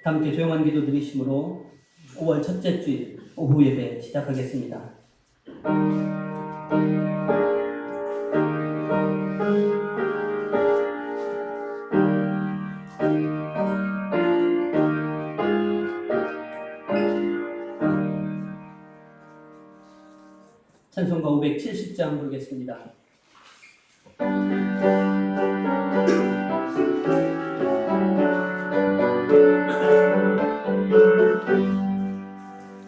함께 조용한 기도 드리심으로 5월 첫째 주일 오후 예배 시작하겠습니다. 찬송가 570장 부르겠습니다.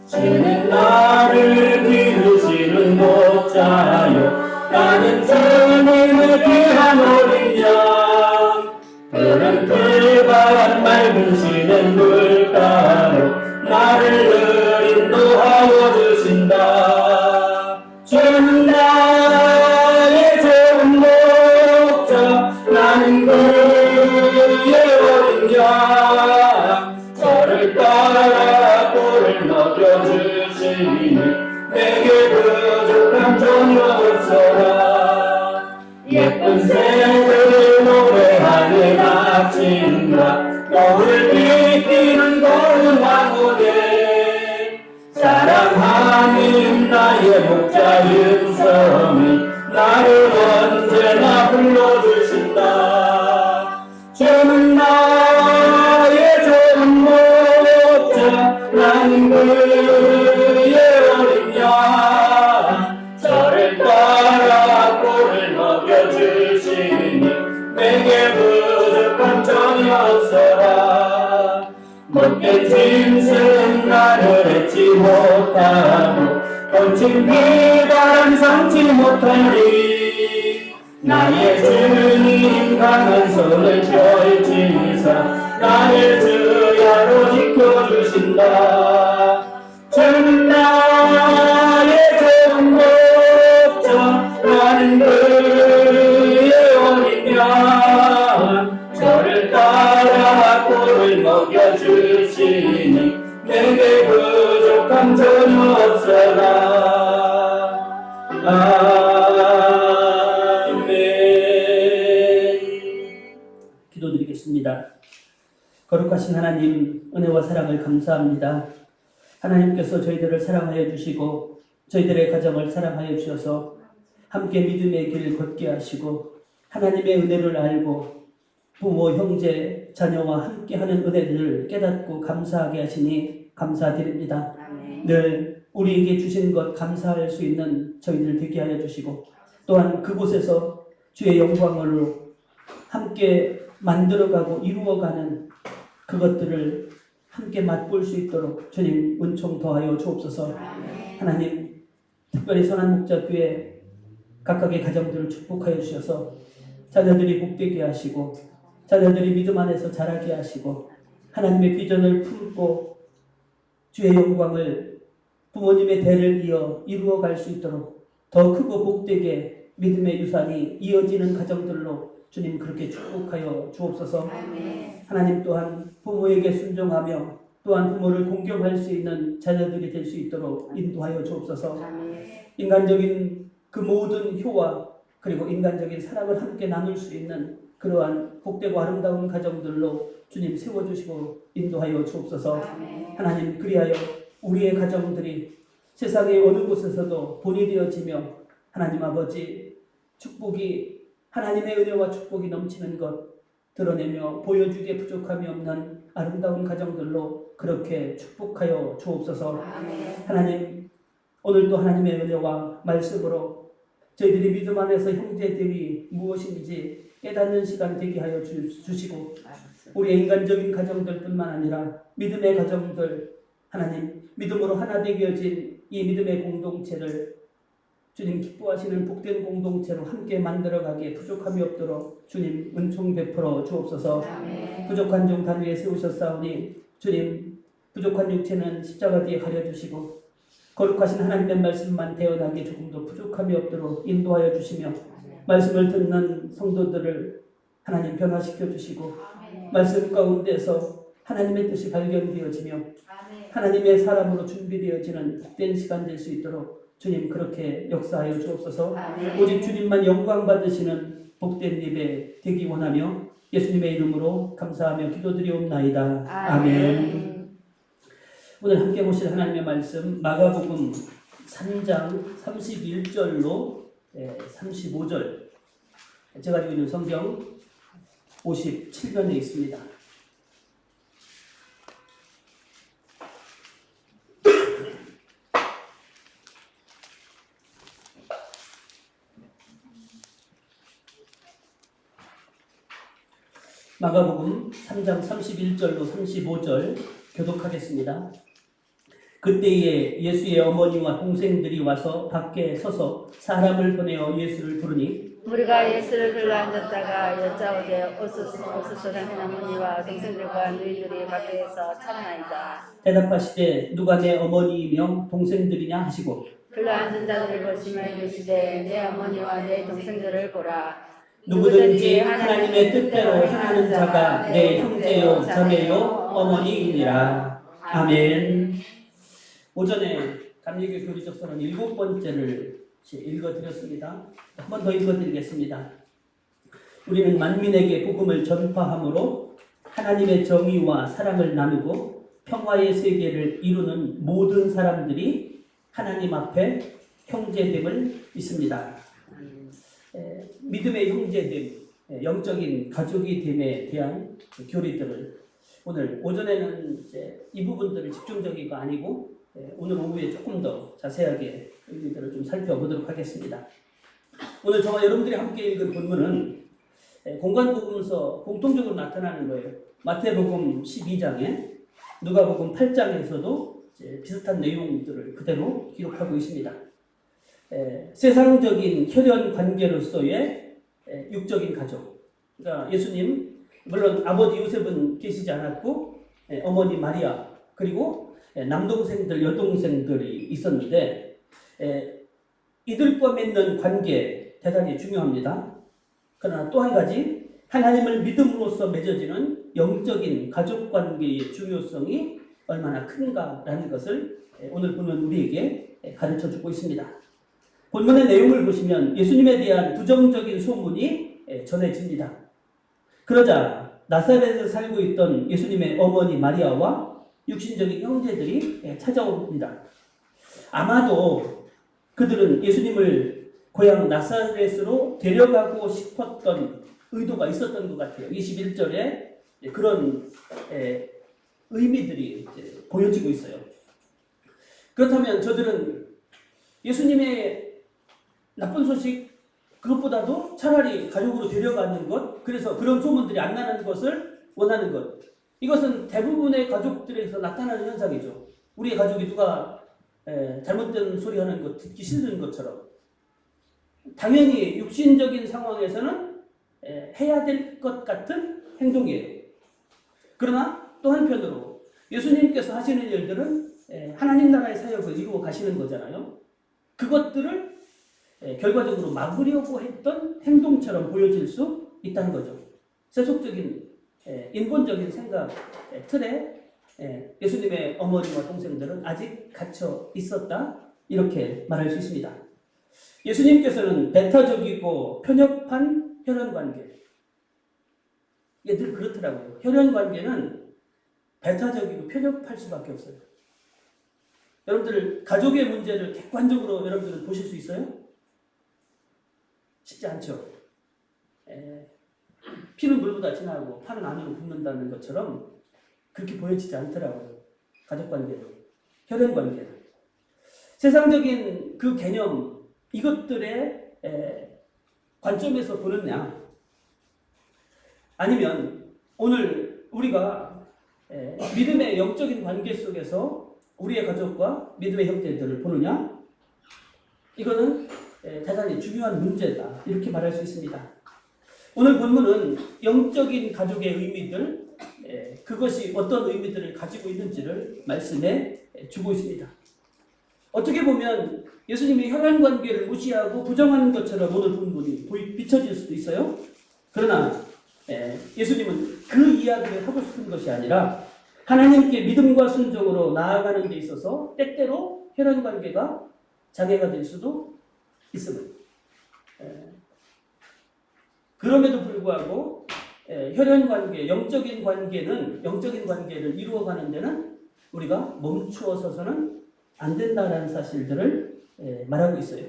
주는 나를 기르시는 목자요, 나는 주님을 귀한 어린 양. 그는 푸른 맑은 시는 물가로 나를 늘 인도하여 주신다. 주는 나의 좋은 목자, 나는 그의 어린 양. 저를 따라 꼴을 먹여주시니 내게 부족함 전혀 없어라. 예쁜 새들 노래하는 아침과 노을 비비는 고운 황혼에 사랑하는 나의 목자 음성이 나를 언제나 불러주신다. 주는 나의 좋은 목자, 나는 그의 어린 양. 저를 따라 꼴을 먹여주시니 내게 부족함 전혀 없어라. 못된 짐승 나를 해치 못하고 번진 비단 삼지 못하리. 나의 주님 강한 손을 펼치사 나를 주야로 지켜주신다. 주는 나의 좋은 목자, 나는 그의 어린 양. 저를 따라 꼴을 먹여주시니 내게 부족함 전혀 없어라. 기도드리겠습니다. 거룩하신 하나님, 은혜와 사랑을 감사합니다. 하나님께서 저희들을 사랑하여 주시고 저희들의 가정을 사랑하여 주셔서 함께 믿음의 길을 걷게 하시고 하나님의 은혜를 알고 부모, 형제, 자녀와 함께하는 은혜들을 깨닫고 감사하게 하시니 감사드립니다. 늘 우리에게 주신 것 감사할 수 있는 저희들 되게 하여 주시고 또한 그곳에서 주의 영광으로 함께 만들어가고 이루어가는 그것들을 함께 맛볼 수 있도록 주님 은총 더하여 주옵소서. 하나님, 특별히 선한 목자교회 각각의 가정들을 축복하여 주셔서 자녀들이 복되게 하시고 자녀들이 믿음 안에서 자라게 하시고 하나님의 비전을 품고 주의 영광을 부모님의 대를 이어 이루어갈 수 있도록 더 크고 복되게 믿음의 유산이 이어지는 가정들로 주님 그렇게 축복하여 주옵소서. 하나님 또한 부모에게 순종하며 또한 부모를 공경할 수 있는 자녀들이 될 수 있도록 인도하여 주옵소서. 인간적인 그 모든 효와 그리고 인간적인 사랑을 함께 나눌 수 있는 그러한 복되고 아름다운 가정들로 주님 세워주시고 인도하여 주옵소서. 하나님, 그리하여 우리의 가정들이 세상의 어느 곳에서도 본이 되어지며 하나님 아버지 축복이 하나님의 은혜와 축복이 넘치는 것 드러내며 보여주기에 부족함이 없는 아름다운 가정들로 그렇게 축복하여 주옵소서. 하나님, 오늘도 하나님의 은혜와 말씀으로 저희들이 믿음 안에서 형제들이 무엇인지 깨닫는 시간 되게 하여 주시고 우리의 인간적인 가정들뿐만 아니라 믿음의 가정들 하나님 믿음으로 하나 되어진 이 믿음의 공동체를 주님 기뻐하시는 복된 공동체로 함께 만들어가기에 부족함이 없도록 주님 은총 베풀어 주옵소서. 부족한 종 단 위에 세우셨사오니 주님 부족한 육체는 십자가 뒤에 가려주시고 거룩하신 하나님의 말씀만 대언하기에 조금도 부족함이 없도록 인도하여 주시며 말씀을 듣는 성도들을 하나님 변화시켜 주시고 말씀 가운데서 하나님의 뜻이 발견되어지며 하나님의 사람으로 준비되어지는 복된 시간 될 수 있도록 주님 그렇게 역사하여 주옵소서. 오직 주님만 영광 받으시는 복된 예배 되기 원하며 예수님의 이름으로 감사하며 기도드리옵나이다. 아멘. 오늘 함께 보실 하나님의 말씀 마가복음 3장 31절로 35절, 제가 가지고 있는 성경 57면에 있습니다. 마가복음 3장 31절로 35절 교독하겠습니다. 그때에 예수의 어머니와 동생들이 와서 밖에 서서 사람을 보내어 예수를 부르니 우리가 예수를 둘러앉았다가 여짜오되 옥수수 당신 어머니와 동생들과 너희들이 밖에서 찾나이다. 대답하시되 누가 내 어머니이며 동생들이냐 하시고 둘러앉은 자들을 보시며 이르시되 내 어머니와 내 동생들을 보라. 누구든지 하나님의 뜻대로 행하는 자가 내 형제요 자매요 어머니이니라. 아멘. 오전에 감리교 교리적 서론 7번째를 읽어드렸습니다. 한 번 더 읽어드리겠습니다. 우리는 만민에게 복음을 전파함으로 하나님의 정의와 사랑을 나누고 평화의 세계를 이루는 모든 사람들이 하나님 앞에 형제됨을 믿습니다. 믿음의 형제됨, 영적인 가족이 됨에 대한 교리들을 오늘 오전에는 이제 이 부분들을 집중적이고 아니고 오늘 오후에 조금 더 자세하게 의미들을 좀 살펴보도록 하겠습니다. 오늘 저와 여러분들이 함께 읽은 본문은 공관복음서 공통적으로 나타나는 거예요. 마태복음 12장에 누가복음 8장에서도 비슷한 내용들을 그대로 기록하고 있습니다. 세상적인 혈연 관계로서의 육적인 가족. 그러니까 예수님, 물론 아버지 요셉은 계시지 않았고 어머니 마리아 그리고 남동생들 여동생들이 있었는데 이들과 맺는 관계 대단히 중요합니다. 그러나 또 한 가지 하나님을 믿음으로써 맺어지는 영적인 가족 관계의 중요성이 얼마나 큰가라는 것을 오늘 보면 우리에게 가르쳐주고 있습니다. 본문의 내용을 보시면 예수님에 대한 부정적인 소문이 전해집니다. 그러자 나사렛에서 살고 있던 예수님의 어머니 마리아와 육신적인 형제들이 찾아옵니다. 아마도 그들은 예수님을 고향 나사렛으로 데려가고 싶었던 의도가 있었던 것 같아요. 21절에 그런 의미들이 보여지고 있어요. 그렇다면 저들은 예수님의 나쁜 소식 그것보다도 차라리 가족으로 데려가는 것, 그래서 그런 소문들이 안 나는 것을 원하는 것, 이것은 대부분의 가족들에서 나타나는 현상이죠. 우리의 가족이 누가 잘못된 소리 하는 것 듣기 싫은 것처럼 당연히 육신적인 상황에서는 해야 될 것 같은 행동이에요. 그러나 또 한편으로 예수님께서 하시는 일들은 하나님 나라의 사역을 이루어 가시는 거잖아요. 그것들을 결과적으로 막으려고 했던 행동처럼 보여질 수 있다는 거죠. 세속적인 인본적인 생각 틀에 예수님의 어머니와 동생들은 아직 갇혀 있었다, 이렇게 말할 수 있습니다. 예수님께서는 배타적이고 편협한 혈연관계, 이게 늘 그렇더라고요. 혈연관계는 배타적이고 편협할 수밖에 없어요. 여러분들 가족의 문제를 객관적으로 여러분들은 보실 수 있어요? 쉽지 않죠. 피는 물보다 진하고 파는 안으로 붓는다는 것처럼 그렇게 보여지지 않더라고요. 가족관계도, 혈연관계도. 세상적인 그 개념, 이것들의 관점에서 보느냐, 아니면 오늘 우리가 믿음의 영적인 관계 속에서 우리의 가족과 믿음의 형제들을 보느냐, 이거는 대단히 중요한 문제다, 이렇게 말할 수 있습니다. 오늘 본문은 영적인 가족의 의미들, 그것이 어떤 의미들을 가지고 있는지를 말씀해 주고 있습니다. 어떻게 보면 예수님이 혈연관계를 무시하고 부정하는 것처럼 오늘 본문이 비춰질 수도 있어요. 그러나 예수님은 그 이야기를 하고 싶은 것이 아니라 하나님께 믿음과 순종으로 나아가는 데 있어서 때때로 혈연관계가 장애가 될 수도 있습니다. 그럼에도 불구하고 혈연 관계, 영적인 관계를 이루어가는 데는 우리가 멈추어 서서는 안 된다라는 사실들을 말하고 있어요.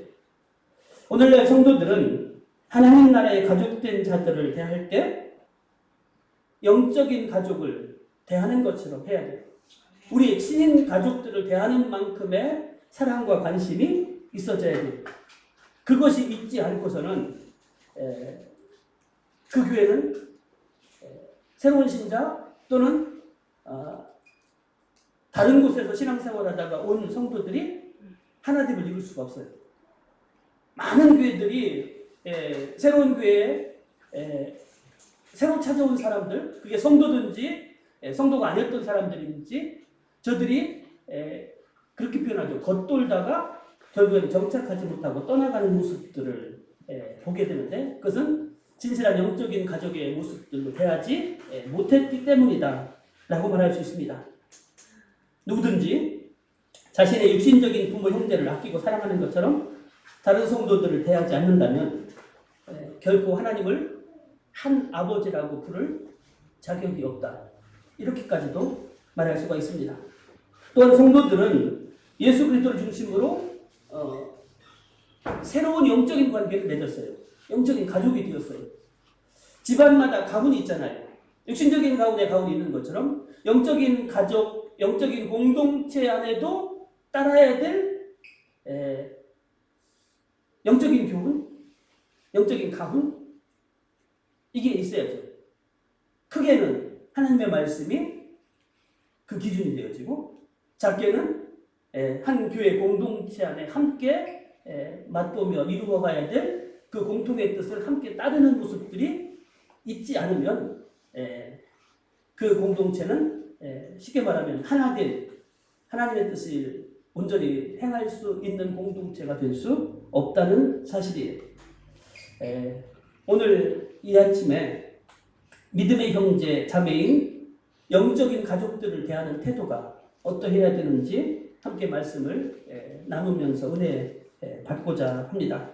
오늘날 성도들은 하나님 나라의 가족된 자들을 대할 때 영적인 가족을 대하는 것처럼 해야 돼요. 우리의 친인 가족들을 대하는 만큼의 사랑과 관심이 있어져야 돼요. 그것이 있지 않고서는 그 교회는 새로운 신자 또는 다른 곳에서 신앙생활하다가 온 성도들이 하나됨을 이룰 수가 없어요. 많은 교회들이 새로운 교회에 새로 찾아온 사람들, 그게 성도든지 성도가 아니었던 사람들인지 저들이 그렇게 표현하죠. 겉돌다가 결국에는 정착하지 못하고 떠나가는 모습들을 보게 되는데 그것은 진실한 영적인 가족의 모습들로 대하지 못했기 때문이다 라고 말할 수 있습니다. 누구든지 자신의 육신적인 부모 형제를 아끼고 사랑하는 것처럼 다른 성도들을 대하지 않는다면 결코 하나님을 한 아버지라고 부를 자격이 없다. 이렇게까지도 말할 수가 있습니다. 또한 성도들은 예수 그리스도를 중심으로 새로운 영적인 관계를 맺었어요. 영적인 가족이 되었어요. 집안마다 가문이 있잖아요. 육신적인 가문에 가문이 있는 것처럼 영적인 가족, 영적인 공동체 안에도 따라야 될 영적인 교훈, 영적인 가문 이게 있어야죠. 크게는 하나님의 말씀이 그 기준이 되어지고 작게는 한 교회 공동체 안에 함께 맞보며 이루어가야 될 그 공통의 뜻을 함께 따르는 모습들이 있지 않으면 그 공동체는 쉽게 말하면 하나된 하나님의 뜻을 온전히 행할 수 있는 공동체가 될 수 없다는 사실이에요. 오늘 이 아침에 믿음의 형제, 자매인 영적인 가족들을 대하는 태도가 어떠해야 되는지 함께 말씀을 나누면서 은혜 받고자 합니다.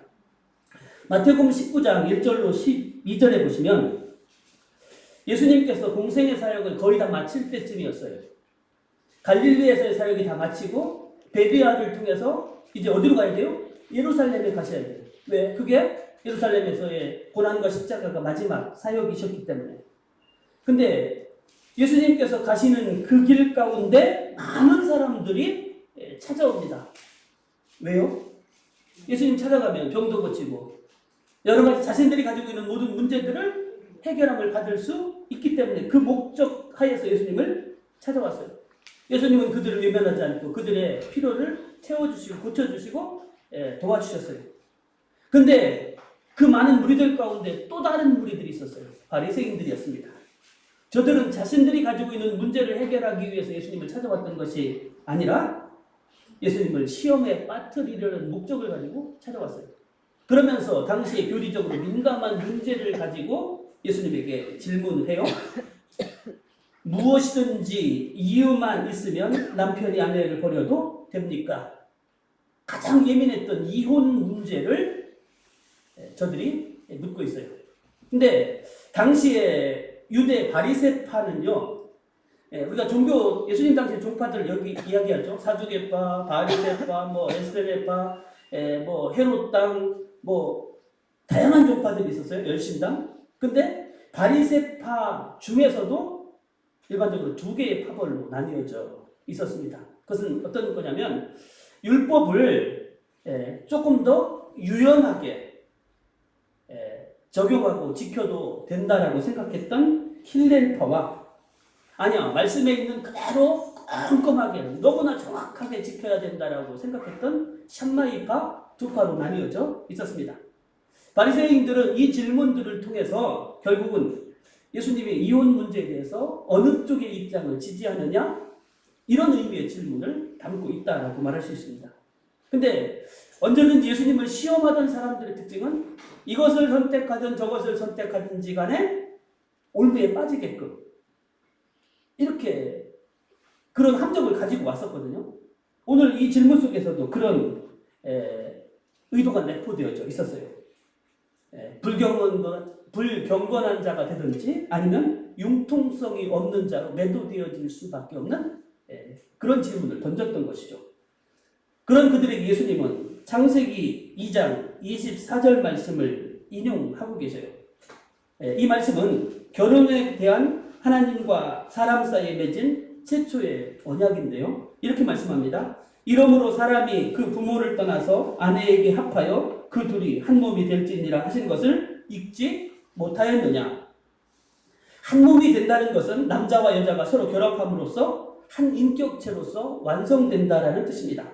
마태복음 19장 1절로 12절에 보시면 예수님께서 공생의 사역을 거의 다 마칠 때쯤이었어요. 갈릴리에서의 사역이 다 마치고 베드야를 통해서 이제 어디로 가야 돼요? 예루살렘에 가셔야 돼요. 왜? 그게 예루살렘에서의 고난과 십자가가 마지막 사역이셨기 때문에. 근데 예수님께서 가시는 그 길 가운데 많은 사람들이 찾아옵니다. 왜요? 예수님 찾아가면 병도 고치고 여러 가지 자신들이 가지고 있는 모든 문제들을 해결함을 받을 수 있기 때문에 그 목적 하에서 예수님을 찾아왔어요. 예수님은 그들을 외면하지 않고 그들의 필요를 채워주시고 고쳐주시고 도와주셨어요. 근데 그 많은 무리들 가운데 또 다른 무리들이 있었어요. 바리새인들이었습니다. 저들은 자신들이 가지고 있는 문제를 해결하기 위해서 예수님을 찾아왔던 것이 아니라 예수님을 시험에 빠뜨리려는 목적을 가지고 찾아왔어요. 그러면서 당시에 교리적으로 민감한 문제를 가지고 예수님에게 질문을 해요. 무엇이든지 이유만 있으면 남편이 아내를 버려도 됩니까? 가장 예민했던 이혼 문제를 저들이 묻고 있어요. 근데 당시에 유대 바리새파는요, 우리가 종교, 예수님 당시 종파들 여기 이야기하죠. 사두개파, 바리새파, 뭐 에스레파, 뭐 헤롯당, 뭐 다양한 종파들이 있었어요. 열심당. 근데 바리새파 중에서도 일반적으로 두 개의 파벌로 나뉘어져 있었습니다. 그것은 어떤 거냐면 율법을 조금 더 유연하게 적용하고 지켜도 된다라고 생각했던 힐렐파와 아니야 말씀에 있는 그대로 꼼꼼하게 너무나 정확하게 지켜야 된다라고 생각했던 샴마이파 두 파로 나뉘어져 있었습니다. 바리새인들은 이 질문들을 통해서 결국은 예수님의 이혼 문제에 대해서 어느 쪽의 입장을 지지하느냐 이런 의미의 질문을 담고 있다라고 말할 수 있습니다. 근데 언제든지 예수님을 시험하던 사람들의 특징은 이것을 선택하든 저것을 선택하든지 간에 올무에 빠지게끔 이렇게 그런 함정을 가지고 왔었거든요. 오늘 이 질문 속에서도 그런 의도가 내포되어져 있었어요. 불경건한 자가 되든지 아니면 융통성이 없는 자로 매도되어질 수밖에 없는 그런 질문을 던졌던 것이죠. 그런 그들에게 예수님은 창세기 2장 24절 말씀을 인용하고 계셔요. 이 말씀은 결혼에 대한 하나님과 사람 사이에 맺은 최초의 언약인데요. 이렇게 말씀합니다. 이러므로 사람이 그 부모를 떠나서 아내에게 합하여 그 둘이 한 몸이 될지니라 하신 것을 읽지 못하였느냐. 한 몸이 된다는 것은 남자와 여자가 서로 결합함으로써 한 인격체로서 완성된다라는 뜻입니다.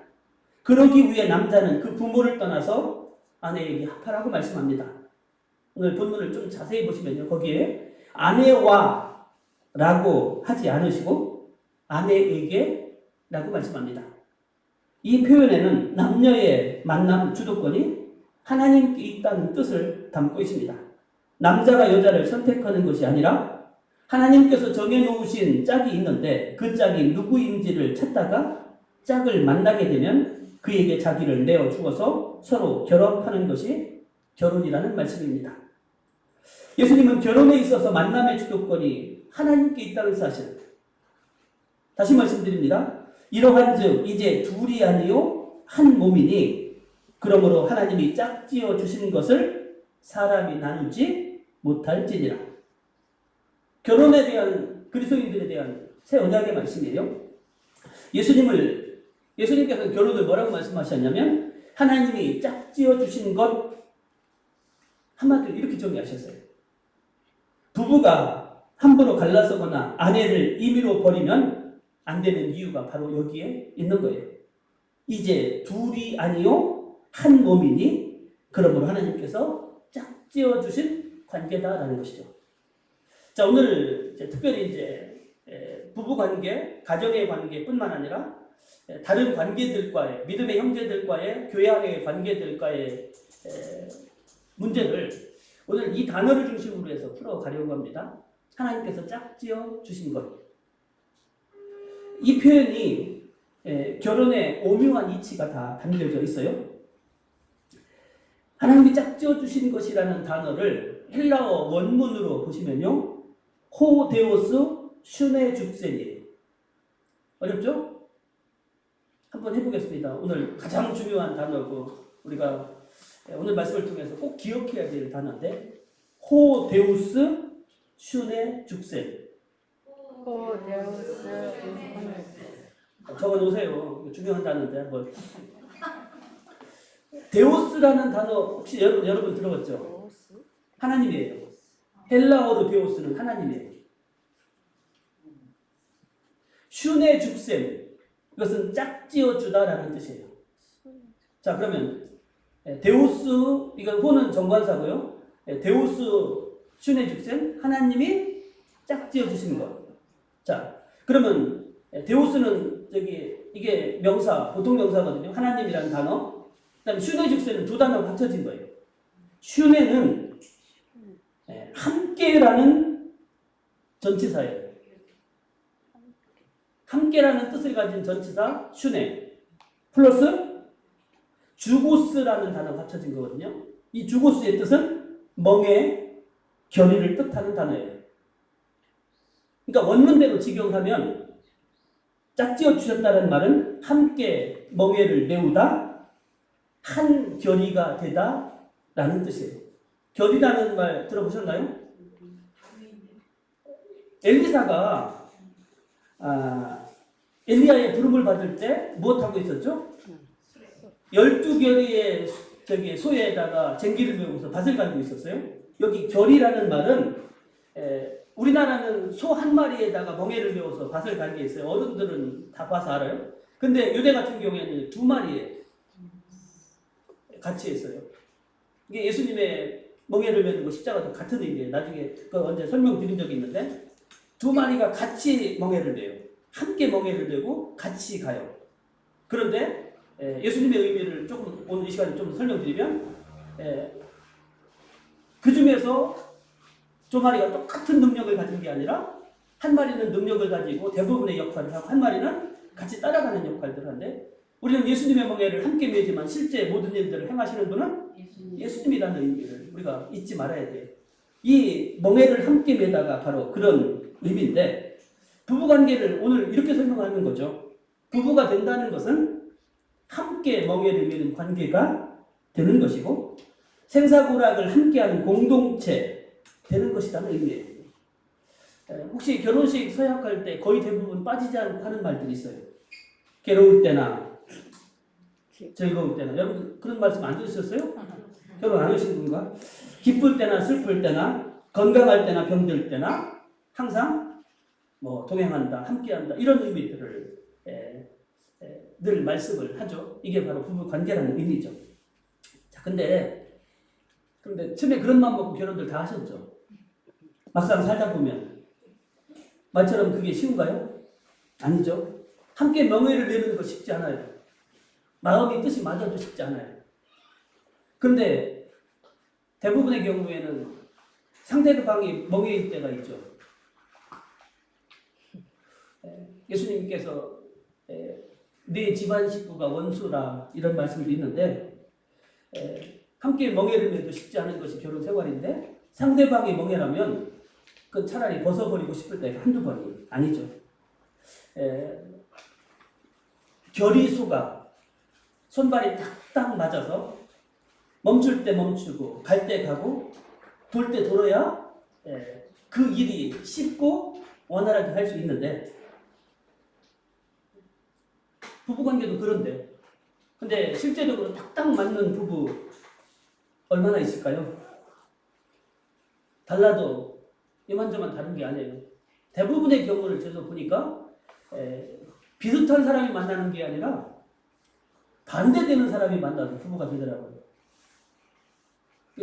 그러기 위해 남자는 그 부모를 떠나서 아내에게 합하라고 말씀합니다. 오늘 본문을 좀 자세히 보시면요. 거기에 아내와 라고 하지 않으시고 아내에게 라고 말씀합니다. 이 표현에는 남녀의 만남 주도권이 하나님께 있다는 뜻을 담고 있습니다. 남자가 여자를 선택하는 것이 아니라 하나님께서 정해놓으신 짝이 있는데 그 짝이 누구인지를 찾다가 짝을 만나게 되면 그에게 자기를 내어 주어서 서로 결합하는 것이 결혼이라는 말씀입니다. 예수님은 결혼에 있어서 만남의 주도권이 하나님께 있다는 사실, 다시 말씀드립니다. 이러한즉 이제 둘이 아니요 한 몸이니 그러므로 하나님이 짝지어 주신 것을 사람이 나누지 못할지니라. 결혼에 대한 그리스도인들에 대한 새 언약의 말씀이에요. 예수님께서는 결혼을 뭐라고 말씀하셨냐면 하나님이 짝지어 주신 것, 한마디로 이렇게 정의하셨어요. 부부가 함부로 갈라서거나 아내를 임의로 버리면 안 되는 이유가 바로 여기에 있는 거예요. 이제 둘이 아니요 한 몸이니 그러므로 하나님께서 짝지어 주신 관계다라는 것이죠. 자, 오늘 특별히 부부 관계, 가정의 관계뿐만 아니라 다른 관계들과의, 믿음의 형제들과의, 교회 안의 관계들과의 문제를 오늘 이 단어를 중심으로 해서 풀어가려고 합니다. 하나님께서 짝지어 주신 것. 이 표현이 결혼의 오묘한 이치가 다 담겨져 있어요. 하나님이 짝지어 주신 것이라는 단어를 헬라어 원문으로 보시면요. 호데오스 슈네 죽센이에요. 어렵죠? 한번 해보겠습니다. 오늘 가장 중요한 단어고 우리가 오늘 말씀을 통해서 꼭 기억해야 될 단어인데 호데우스 슈네 죽센. 호데우스 적어놓으세요. 중요한 단어인데 한번. 데우스라는 단어 혹시 여러분 들어봤죠? 하나님이에요. 헬라어로 데우스는 하나님이에요. 슈네 죽셈, 이것은 짝지어 주다라는 뜻이에요. 자, 그러면 데우스, 이건 호는 정관사고요. 데우스 슈네 죽셈, 하나님이 짝지어 주신 것. 자, 그러면 데우스는 이게 명사, 보통 명사거든요. 하나님이라는 단어. 그다음에 슈네 죽셈은 두 단어가 합쳐진 거예요. 슈네는 함께라는 전치사예요. 함께라는 뜻을 가진 전치사 슈네 플러스 주고스라는 단어가 합쳐진 거거든요. 이 주고스의 뜻은 멍에 결의를 뜻하는 단어예요. 그러니까 원문대로 직역하면 짝지어 주셨다는 말은 함께 멍에를 메우다, 한 결의가 되다 라는 뜻이에요. 결의라는 말 들어보셨나요? 엘리사가 엘리야의 부름을 받을 때 무엇하고 있었죠? 12결의의 소에다가 쟁기를 메우고서 밭을 갈고 있었어요. 여기 결의라는 말은 우리나라는 소 한 마리에다가 멍에를 메워서 밭을 갈게 있어요. 어른들은 다 봐서 알아요. 근데 유대 같은 경우에는 두 마리에 같이 했어요. 이게 예수님의 멍에를 메는 거 십자가도 같은 의미예요. 나중에 그 언제 설명드린 적이 있는데 두 마리가 같이 멍에를 메요. 함께 멍에를 메고 같이 가요. 그런데 예수님의 의미를 조금 오늘 이 시간에 좀 설명드리면 그 중에서 두 마리가 똑같은 능력을 가진 게 아니라 한 마리는 능력을 가지고 대부분의 역할을 하고 한 마리는 같이 따라가는 역할들을 하는데 우리는 예수님의 멍에를 함께 매지만 실제 모든 일들을 행하시는 분은 예수님이라는 의미를 우리가 잊지 말아야 돼요. 이 멍에를 함께 매다가 바로 그런 의미인데 부부관계를 오늘 이렇게 설명하는 거죠. 부부가 된다는 것은 함께 멍에를 매는 관계가 되는 것이고 생사고락을 함께하는 공동체 되는 것이라는 의미예요. 혹시 결혼식 서약할 때 거의 대부분 빠지지 않고 하는 말들이 있어요. 괴로울 때나 즐거울 때나. 여러분 그런 말씀 안 들으셨어요? 결혼 안 하신 분가? 기쁠 때나 슬플 때나 건강할 때나 병들 때나 항상 뭐 동행한다, 함께한다 이런 의미들을 늘 말씀을 하죠. 이게 바로 부부 관계라는 의미죠. 자, 그런데 처음에 그런 마음 먹고 결혼들 다 하셨죠. 막상 살다 보면 말처럼 그게 쉬운가요? 아니죠. 함께 명예를 내는 거 쉽지 않아요. 마음이 뜻이 맞아도 쉽지 않아요. 그런데 대부분의 경우에는 상대방이 멍해일 때가 있죠. 예수님께서 네 집안 식구가 원수라 이런 말씀도 있는데 함께 멍해를 내도 쉽지 않은 것이 결혼 생활인데 상대방이 멍해라면 그 차라리 벗어버리고 싶을 때가 한두 번이 아니죠. 결의수가 손발이 딱딱 맞아서 멈출 때 멈추고 갈 때 가고 돌 때 돌아야 그 일이 쉽고 원활하게 할 수 있는데 부부관계도 그런데 근데 실제적으로 딱딱 맞는 부부 얼마나 있을까요? 달라도 이만저만 다른 게 아니에요. 대부분의 경우를 제가 보니까 비슷한 사람이 만나는 게 아니라 반대되는 사람이 만나도 부부가 되더라고요.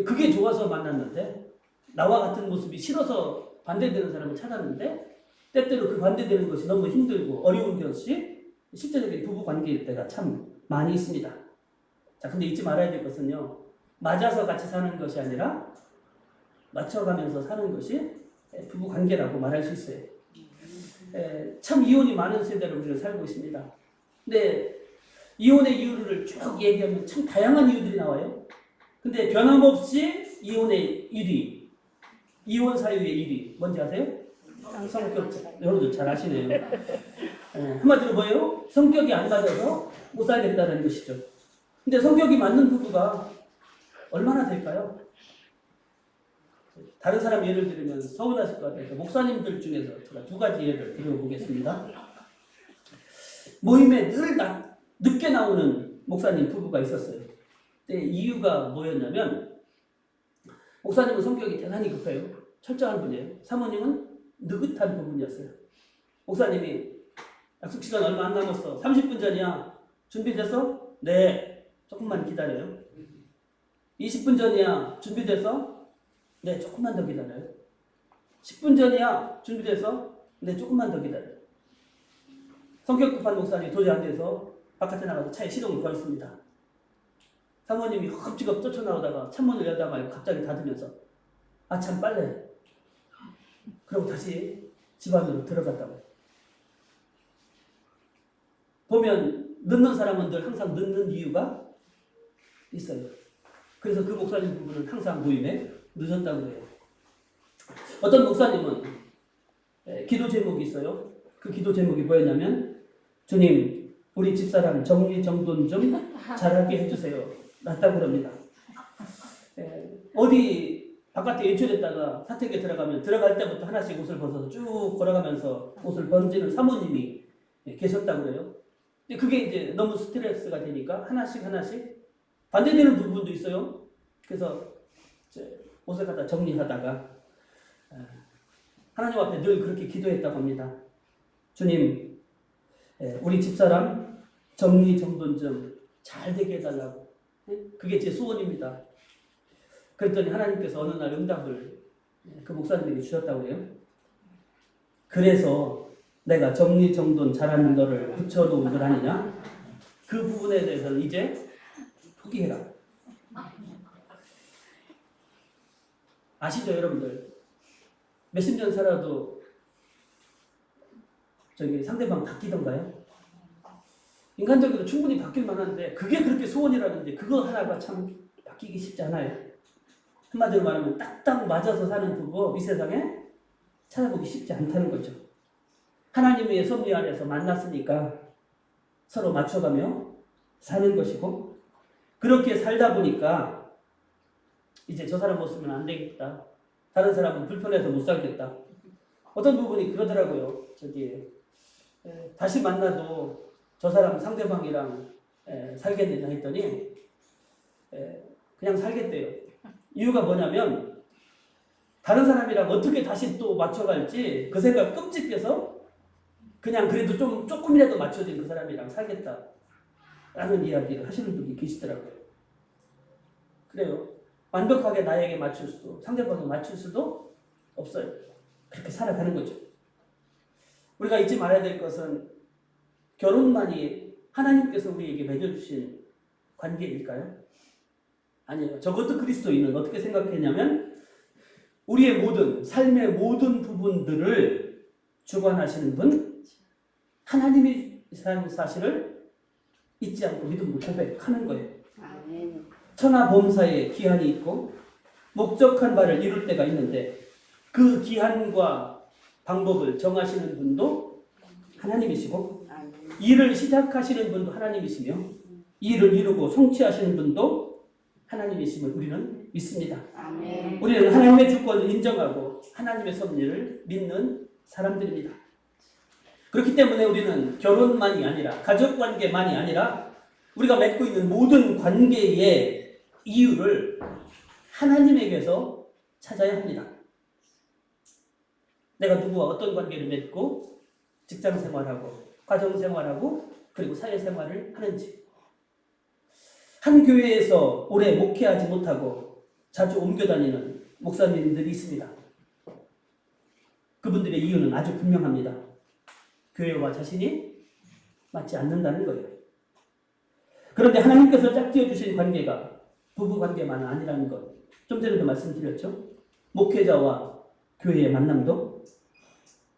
그게 좋아서 만났는데 나와 같은 모습이 싫어서 반대되는 사람을 찾았는데 때때로 그 반대되는 것이 너무 힘들고 어려운 것이 실제적인 부부관계일 때가 참 많이 있습니다. 자, 근데 잊지 말아야 될 것은요. 맞아서 같이 사는 것이 아니라 맞춰가면서 사는 것이 부부관계라고 말할 수 있어요. 참 이혼이 많은 세대로 우리가 살고 있습니다. 근데 이혼의 이유를 쭉 얘기하면 참 다양한 이유들이 나와요. 근데 변함없이 이혼의 1위, 이혼 사유의 1위 뭔지 아세요? 성격. 여러분들 잘 아시네요. 한마디로 뭐예요? 성격이 안 맞아서 못 살겠다는 것이죠. 근데 성격이 맞는 부부가 얼마나 될까요? 다른 사람 예를 들으면 서운하실 것 같아서 목사님들 중에서 제가 두 가지 예를 드려보겠습니다. 모임에 늘 늦게 나오는 목사님 부부가 있었어요. 근데 이유가 뭐였냐면 목사님은 성격이 대단히 급해요. 철저한 분이에요. 사모님은 느긋한 부분이었어요. 목사님이 약속 시간 얼마 안 남았어. 30분 전이야. 준비됐어? 네. 조금만 기다려요. 20분 전이야. 준비돼서? 네. 조금만 더 기다려요. 10분 전이야. 준비돼서? 네. 조금만 더 기다려요. 성격 급한 목사님이 도저히 안 돼서 바깥에 나가서 차에 시동을 걸었습니다. 사모님이 헛지겁 쫓아나오다가 창문을 열다 말고 갑자기 닫으면서 아 참 빨래. 그러고 다시 집 안으로 들어갔다고. 보면 늦는 사람은 늘 항상 늦는 이유가 있어요. 그래서 그 목사님 부부는 항상 모임에 늦었다고 해요. 어떤 목사님은 기도 제목이 있어요. 그 기도 제목이 뭐였냐면 주님 우리 집사람 정리정돈 좀 잘하게 해주세요. 낫다고 그럽니다. 어디 바깥에 외출했다가 사택에 들어가면 들어갈 때부터 하나씩 옷을 벗어서 쭉 걸어가면서 옷을 번지는 사모님이 계셨다고 그래요. 근데 그게 이제 너무 스트레스가 되니까 하나씩 반대되는 부분도 있어요. 그래서 이제 옷을 갖다 정리하다가 하나님 앞에 늘 그렇게 기도했다고 합니다. 주님, 우리 집사람 정리정돈 좀 잘 되게 해달라고. 그게 제 소원입니다. 그랬더니 하나님께서 어느 날 응답을 그 목사님에게 주셨다고 해요. 그래서 내가 정리정돈 잘하는 너를 붙여놓은 걸 아니냐? 그 부분에 대해서는 이제 포기해라. 아시죠 여러분들? 몇십 년 살아도 저기 상대방 바뀌던가요? 인간적으로 충분히 바뀔 만한데 그게 그렇게 소원이라는데 그거 하나가 참 바뀌기 쉽지 않아요. 한마디로 말하면 딱딱 맞아서 사는 부부 이 세상에 찾아보기 쉽지 않다는 거죠. 하나님의 섭리 안에서 만났으니까 서로 맞춰가며 사는 것이고 그렇게 살다 보니까 이제 저 사람 못 쓰면 안 되겠다. 다른 사람은 불편해서 못 살겠다. 어떤 부분이 그러더라고요. 다시 만나도 저 사람 상대방이랑 살겠느냐 했더니 그냥 살겠대요. 이유가 뭐냐면 다른 사람이랑 어떻게 다시 또 맞춰갈지 그 생각 끔찍해서 그냥 그래도 조금이라도 맞춰진 그 사람이랑 살겠다라는 이야기를 하시는 분이 계시더라고요. 그래요. 완벽하게 나에게 맞출 수도 상대방에 맞출 수도 없어요. 그렇게 살아가는 거죠. 우리가 잊지 말아야 될 것은 결혼만이 하나님께서 우리에게 맺어주신 관계일까요? 아니에요. 적어도 그리스도인은 어떻게 생각했냐면 우리의 모든 삶의 모든 부분들을 주관하시는 분 하나님이라는 사실을 잊지 않고 믿음으로 고백하는 거예요. 아멘. 천하범사에 기한이 있고 목적한 바를 이룰 때가 있는데 그 기한과 방법을 정하시는 분도 하나님이시고 아멘. 일을 시작하시는 분도 하나님이시며 일을 이루고 성취하시는 분도 하나님이심을 우리는 믿습니다. 아멘. 우리는 하나님의 주권을 인정하고 하나님의 섭리를 믿는 사람들입니다. 그렇기 때문에 우리는 결혼만이 아니라 가족관계만이 아니라 우리가 맺고 있는 모든 관계의 이유를 하나님에게서 찾아야 합니다. 내가 누구와 어떤 관계를 맺고 직장생활하고 가정생활하고 그리고 사회생활을 하는지 한 교회에서 오래 목회하지 못하고 자주 옮겨 다니는 목사님들이 있습니다. 그분들의 이유는 아주 분명합니다. 교회와 자신이 맞지 않는다는 거예요. 그런데 하나님께서 짝지어 주신 관계가 부부관계만은 아니라는 것 좀 전에도 말씀드렸죠. 목회자와 교회의 만남도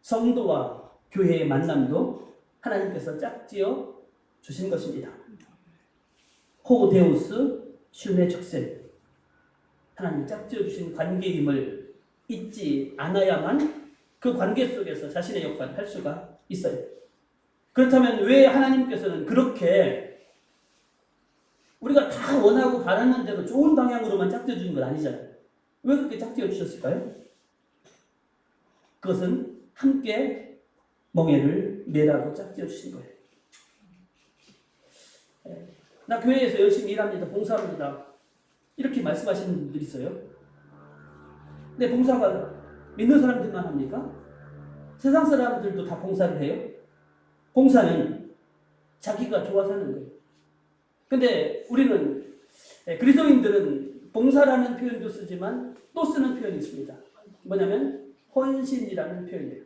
성도와 교회의 만남도 하나님께서 짝지어 주신 것입니다. 호데우스 슈네 척셀 하나님 짝지어 주신 관계임을 잊지 않아야만 그 관계 속에서 자신의 역할을 할 수가 있어요. 그렇다면 왜 하나님께서는 그렇게 우리가 다 원하고 바라는 대로 좋은 방향으로만 짝지어 주는 건 아니잖아요. 왜 그렇게 짝지어 주셨을까요? 그것은 함께 멍에를 매라고 짝지어 주신 거예요. 나 교회에서 열심히 일합니다. 봉사합니다. 이렇게 말씀하시는 분들이 있어요. 근데 봉사가 믿는 사람들만 합니까? 세상 사람들도 다 봉사를 해요? 봉사는 자기가 좋아서 하는 거예요. 근데 우리는 그리스도인들은 봉사라는 표현도 쓰지만 또 쓰는 표현이 있습니다. 뭐냐면 헌신이라는 표현이에요.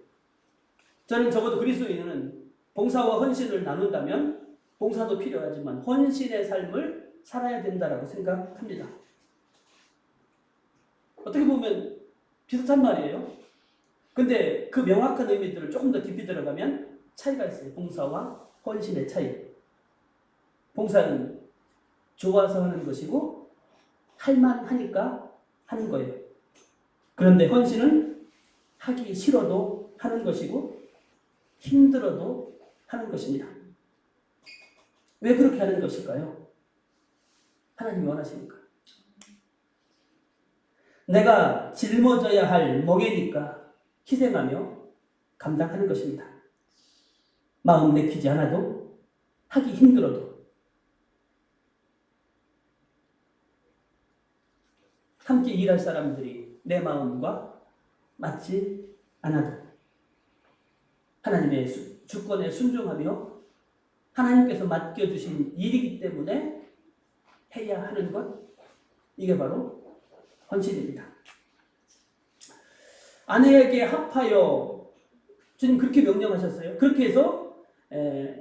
저는 적어도 그리스도인은 봉사와 헌신을 나눈다면 봉사도 필요하지만 헌신의 삶을 살아야 된다라고 생각합니다. 어떻게 보면 비슷한 말이에요. 근데 그 명확한 의미들을 조금 더 깊이 들어가면 차이가 있어요. 봉사와 헌신의 차이. 봉사는 좋아서 하는 것이고 할만하니까 하는 거예요. 그런데 헌신은 하기 싫어도 하는 것이고 힘들어도 하는 것입니다. 왜 그렇게 하는 것일까요? 하나님이 원하시니까. 내가 짊어져야 할 멍에니까 희생하며 감당하는 것입니다. 마음 내키지 않아도 하기 힘들어도 함께 일할 사람들이 내 마음과 맞지 않아도 하나님의 주권에 순종하며 하나님께서 맡겨주신 일이기 때문에 해야 하는 것, 이게 바로 헌신입니다. 아내에게 합하여 주님 그렇게 명령하셨어요. 그렇게 해서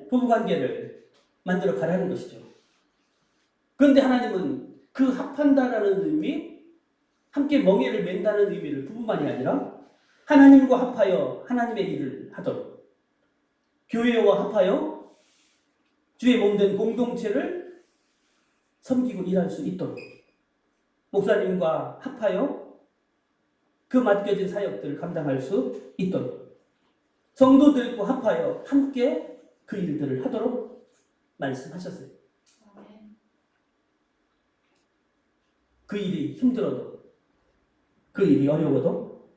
부부관계를 만들어 가라는 것이죠. 그런데 하나님은 그 합한다라는 의미, 함께 멍에를 맨다는 의미를 부부만이 아니라 하나님과 합하여 하나님의 일을 하도록, 교회와 합하여 주의 몸된 공동체를 섬기고 일할 수 있도록 목사님과 합하여 그 맡겨진 사역들을 감당할 수 있도록 성도들과 합하여 함께 그 일들을 하도록 말씀하셨어요. 그 일이 힘들어도 그 일이 어려워도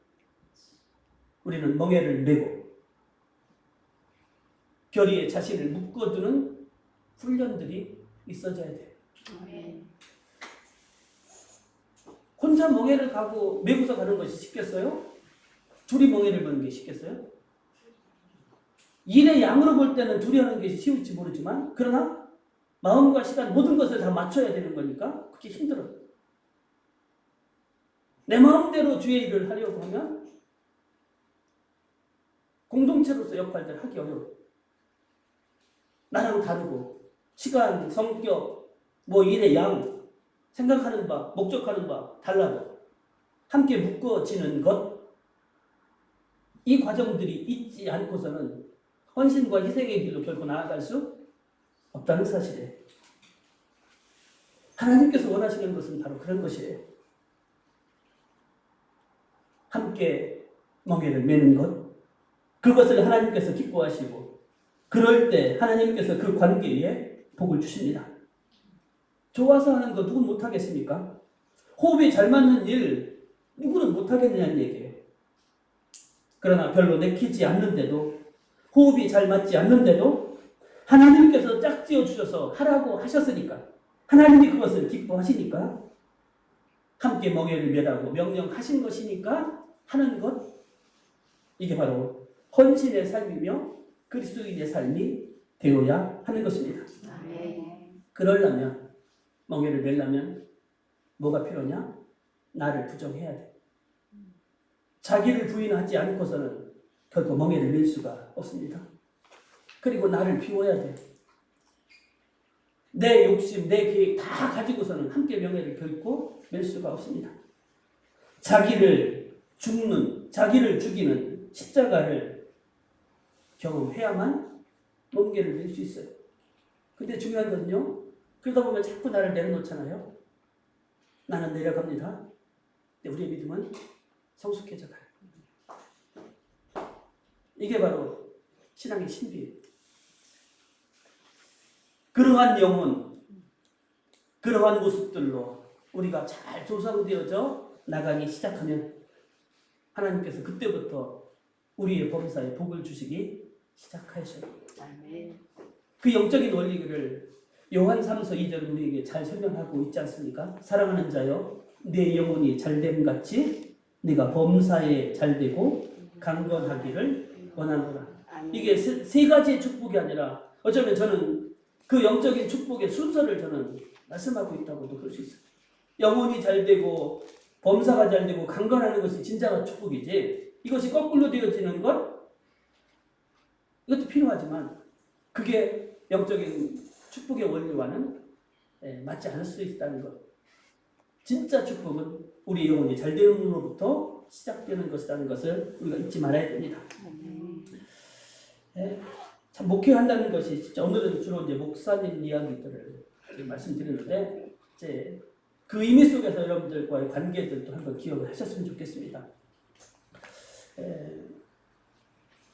우리는 멍에를 메고 결의에 자신을 묶어두는 훈련들이 있어져야 돼요. 혼자 멍에를 가고 메고서 가는 것이 쉽겠어요? 둘이 멍에를 메는 게 쉽겠어요? 일의 양으로 볼 때는 둘이 하는 것이 쉬울지 모르지만 그러나 마음과 시간 모든 것을 다 맞춰야 되는 거니까 그게 힘들어요. 내 마음대로 주의 일을 하려고 하면 공동체로서 역할들을 하기 어려워요. 나랑 다르고 시간, 성격, 일의 양, 생각하는 바, 목적하는 바 달라도 함께 묶어지는 것, 이 과정들이 있지 않고서는 헌신과 희생의 길로 결코 나아갈 수 없다는 사실이에요. 하나님께서 원하시는 것은 바로 그런 것이에요. 함께 멍에를 메는 것, 그것을 하나님께서 기뻐하시고 그럴 때 하나님께서 그 관계에 복을 주십니다. 좋아서 하는 거 누구는 못하겠습니까? 호흡이 잘 맞는 일 누구는 못하겠느냐는 얘기예요. 그러나 별로 내키지 않는데도 호흡이 잘 맞지 않는데도 하나님께서 짝지어 주셔서 하라고 하셨으니까 하나님이 그것을 기뻐하시니까 함께 멍에를 메라고 명령하신 것이니까 하는 것, 이게 바로 헌신의 삶이며 그리스도인의 삶이 되어야 하는 것입니다. 그러려면 멍에를 메려면 뭐가 필요냐? 나를 부정해야 돼. 자기를 부인하지 않고서는 결코 멍에를 멜 수가 없습니다. 그리고 나를 비워야 돼. 내 욕심, 내 계획 다 가지고서는 함께 명예를 결코 멜 수가 없습니다. 자기를 죽이는 십자가를 경험해야만 멍에를 멜 수 있어요. 근데 중요한 건요, 그러다 보면 자꾸 나를 내려놓잖아요. 나는 내려갑니다. 근데 우리의 믿음은 성숙해져 가요. 이게 바로 신앙의 신비예요. 그러한 영혼, 그러한 모습들로 우리가 잘 조성되어져 나가기 시작하면 하나님께서 그때부터 우리의 범사에 복을 주시기 시작하셔요. 그 영적인 원리를 요한 3서 2절은 우리에게 잘 설명하고 있지 않습니까? 사랑하는 자여, 내 영혼이 잘됨 같이 네가 범사에 잘되고 강건하기를 원하노라. 이게 세 가지의 축복이 아니라 어쩌면 저는 그 영적인 축복의 순서를 저는 말씀하고 있다고도 그럴 수 있어요. 영혼이 잘되고 범사가 잘되고 강건하는 것이 진짜가 축복이지, 이것이 거꾸로 되어지는 것, 이것도 필요하지만 그게 영적인 축복의 원리와는 맞지 않을 수 있다는 것. 진짜 축복은 우리 영혼이 잘됨으로부터 시작되는 것이라는 것을 우리가 잊지 말아야 됩니다. 참 목회한다는 것이 진짜 오늘은 주로 이제 목사님 이야기들을 말씀드리는데 이제 그 의미 속에서 여러분들과의 관계들도 한번 기억을 하셨으면 좋겠습니다.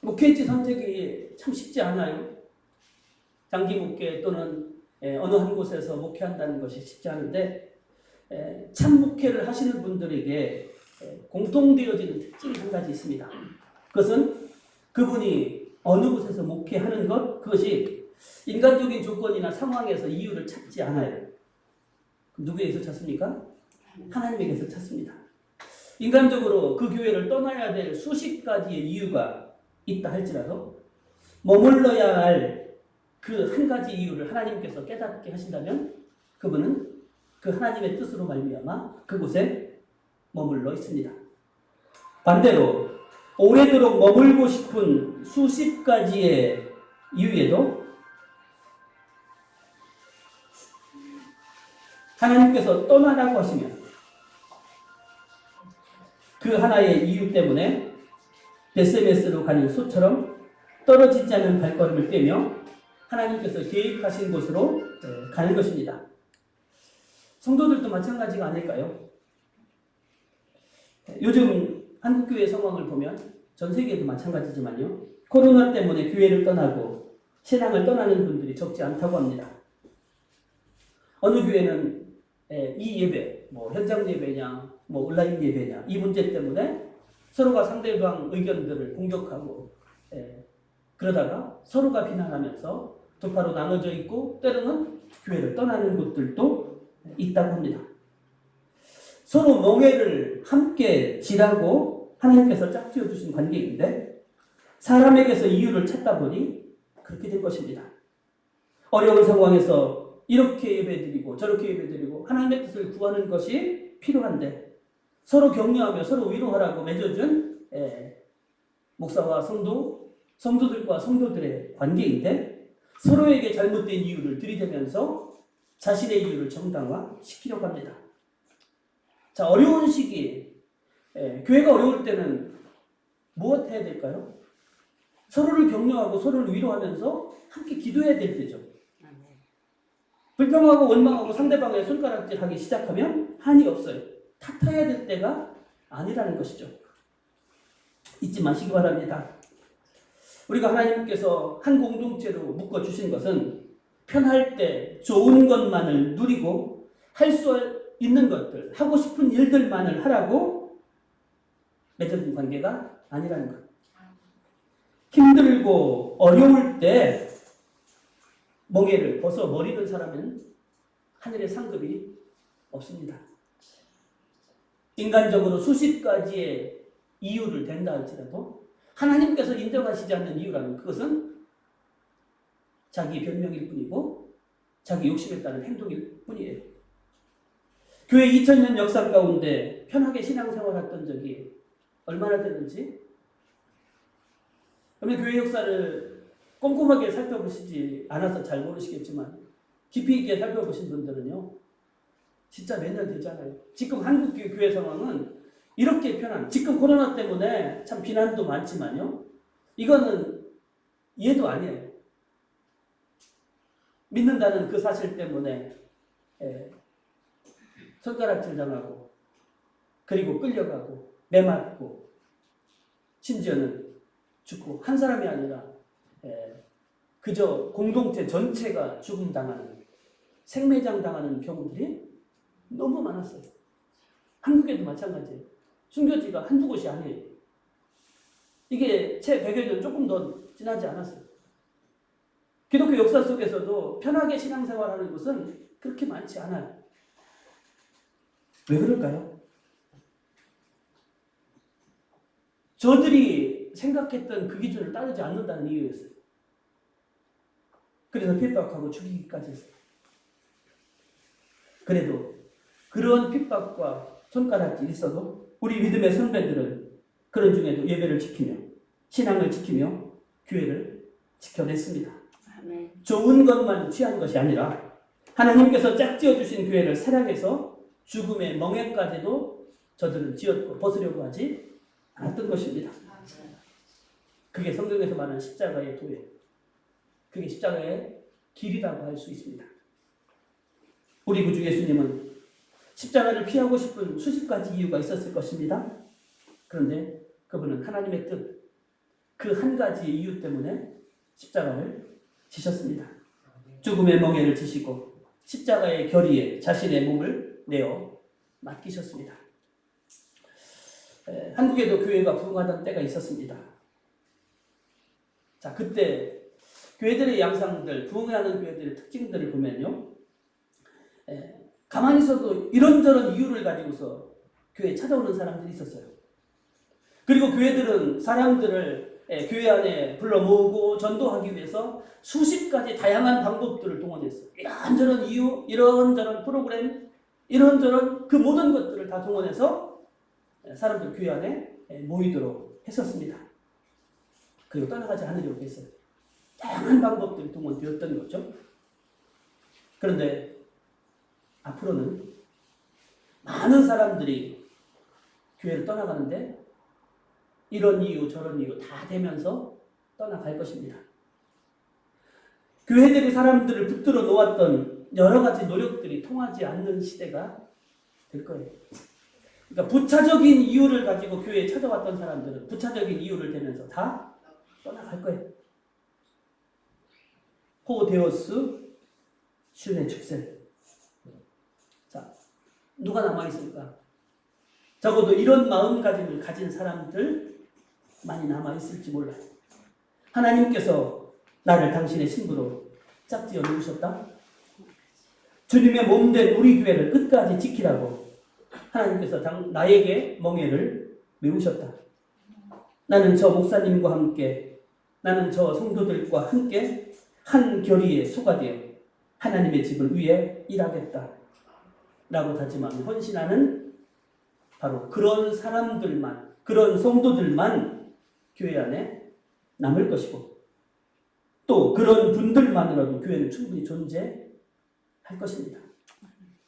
목회지 선택이 참 쉽지 않아요. 장기 목회 또는 어느 한 곳에서 목회한다는 것이 쉽지 않은데 참 목회를 하시는 분들에게 공통되어지는 특징이 한 가지 있습니다. 그것은 그분이 어느 곳에서 목회하는 것, 그것이 인간적인 조건이나 상황에서 이유를 찾지 않아요. 누구에게서 찾습니까? 하나님에게서 찾습니다. 인간적으로 그 교회를 떠나야 될 수십 가지의 이유가 있다 할지라도 머물러야 할 그 한 가지 이유를 하나님께서 깨닫게 하신다면 그분은 그 하나님의 뜻으로 말미암아 그곳에 머물러 있습니다. 반대로 오래도록 머물고 싶은 수십 가지의 이유에도 하나님께서 떠나라고 하시면 그 하나의 이유 때문에 베세메스로 가는 소처럼 떨어지지 않은 발걸음을 떼며 하나님께서 계획하신 곳으로 가는 것입니다. 성도들도 마찬가지가 아닐까요? 요즘 한국교회 상황을 보면 전 세계도 마찬가지지만요. 코로나 때문에 교회를 떠나고 신앙을 떠나는 분들이 적지 않다고 합니다. 어느 교회는 이 예배, 현장 예배냐, 온라인 예배냐 이 문제 때문에 서로가 상대방 의견들을 공격하고 그러다가 서로가 비난하면서 두 파로 나눠져 있고 때로는 교회를 떠나는 곳들도 있다고 합니다. 서로 멍에를 함께 지라고 하나님께서 짝지어 주신 관계인데 사람에게서 이유를 찾다 보니 그렇게 된 것입니다. 어려운 상황에서 이렇게 예배드리고 저렇게 예배드리고 하나님의 뜻을 구하는 것이 필요한데 서로 격려하며 서로 위로하라고 맺어준 목사와 성도들과 성도들의 관계인데 서로에게 잘못된 이유를 들이대면서 자신의 이유를 정당화시키려고 합니다. 자, 어려운 시기에 교회가 어려울 때는 무엇 해야 될까요? 서로를 격려하고 서로를 위로하면서 함께 기도해야 될 때죠. 불평하고 원망하고 상대방의 손가락질하기 시작하면 한이 없어요. 탓해야 될 때가 아니라는 것이죠. 잊지 마시기 바랍니다. 우리가 하나님께서 한 공동체로 묶어주신 것은 편할 때 좋은 것만을 누리고 할 수 있는 것들, 하고 싶은 일들만을 하라고 맺어진 관계가 아니라는 것. 힘들고 어려울 때 멍에를 벗어버리는 사람은 하늘의 상급이 없습니다. 인간적으로 수십 가지의 이유를 댄다 할지라도 하나님께서 인정하시지 않는 이유라면 그것은 자기 변명일 뿐이고 자기 욕심에 따른 행동일 뿐이에요. 교회 2000년 역사 가운데 편하게 신앙생활했던 적이 얼마나 되는지 그러면 교회 역사를 꼼꼼하게 살펴보시지 않아서 잘 모르시겠지만 깊이 있게 살펴보신 분들은요 진짜 몇 년 되잖아요. 지금 한국 교회 상황은 이렇게 편한 지금 코로나 때문에 참 비난도 많지만요 이거는 이해도 아니에요. 믿는다는 그 사실 때문에 손가락질 당하고 그리고 끌려가고 매맞고 심지어는 죽고 한 사람이 아니라 그저 공동체 전체가 죽음당하는 생매장 당하는 경우들이 너무 많았어요. 한국에도 마찬가지예요. 순교지가 한두 곳이 아니에요. 이게 채 100여 년 조금 더 지나지 않았어요. 기독교 역사 속에서도 편하게 신앙생활하는 곳은 그렇게 많지 않아요. 왜 그럴까요? 저들이 생각했던 그 기준을 따르지 않는다는 이유였어요. 그래서 핍박하고 죽이기까지 했어요. 그래도 그런 핍박과 손가락질이 있어도 우리 믿음의 선배들은 그런 중에도 예배를 지키며 신앙을 지키며 교회를 지켜냈습니다. 아멘. 좋은 것만 취한 것이 아니라 하나님께서 짝지어 주신 교회를 사랑해서 죽음의 멍에까지도 저들은 지었고 벗으려고 하지 않았던 것입니다. 그게 성경에서 말하는 십자가의 도예요. 그게 십자가의 길이라고 할 수 있습니다. 우리 구주 예수님은 십자가를 피하고 싶은 수십 가지 이유가 있었을 것입니다. 그런데 그분은 하나님의 뜻, 그 한 가지 이유 때문에 십자가를 지셨습니다. 죽음의 멍에를 지시고 십자가의 결의에 자신의 몸을 내어 맡기셨습니다. 한국에도 교회가 부흥하던 때가 있었습니다. 자, 그때 교회들의 양상들, 부흥하는 교회들의 특징들을 보면요. 가만히 있어도 이런저런 이유를 가지고서 교회에 찾아오는 사람들이 있었어요. 그리고 교회들은 사람들을 교회 안에 불러 모으고 전도하기 위해서 수십 가지 다양한 방법들을 동원했어요. 이런저런 이유, 이런저런 프로그램, 이런저런 그 모든 것들을 다 동원해서 사람들 교회 안에 모이도록 했었습니다. 그리고 떠나가지 않으려고 했어요. 다양한 방법들이 동원되었던 거죠. 그런데 앞으로는 많은 사람들이 교회를 떠나가는데 이런 이유 저런 이유 다 되면서 떠나갈 것입니다. 교회들이 사람들을 붙들어 놓았던 여러 가지 노력들이 통하지 않는 시대가 될 거예요. 그러니까 부차적인 이유를 가지고 교회에 찾아왔던 사람들은 부차적인 이유를 대면서 다 떠나갈 거예요. 호데오스 슈네 축셀. 자, 누가 남아있을까? 적어도 이런 마음가짐을 가진 사람들 많이 남아있을지 몰라요. 하나님께서 나를 당신의 신부로 짝지어 놓으셨다. 주님의 몸된 우리 교회를 끝까지 지키라고 하나님께서 나에게 멍에를 메우셨다. 나는 저 목사님과 함께, 나는 저 성도들과 함께 한 결의에 소가되어 하나님의 집을 위해 일하겠다 라고 다짐하며 헌신하는 바로 그런 사람들만, 그런 성도들만 교회 안에 남을 것이고, 또 그런 분들만으로도 교회는 충분히 존재할 것입니다.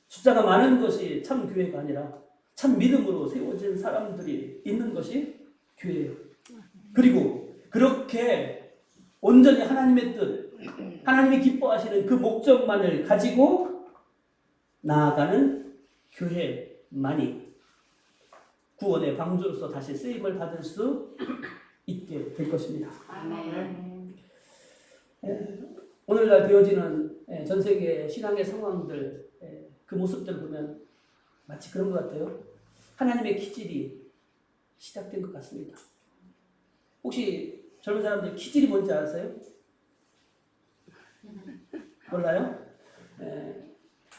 숫자가 많은 것이 참 교회가 아니라 참 믿음으로 세워진 사람들이 있는 것이 교회예요. 그리고 그렇게 온전히 하나님의 뜻, 하나님이 기뻐하시는 그 목적만을 가지고 나아가는 교회만이 구원의 방주로서 다시 쓰임을 받을 수 있게 될 것입니다. 아멘. 오늘날 되어지는 전 세계 신앙의 상황들, 그 모습들 보면 마치 그런 것 같아요. 하나님의 기질이 시작된 것 같습니다. 혹시 젊은 사람들 기질이 뭔지 아세요? 몰라요?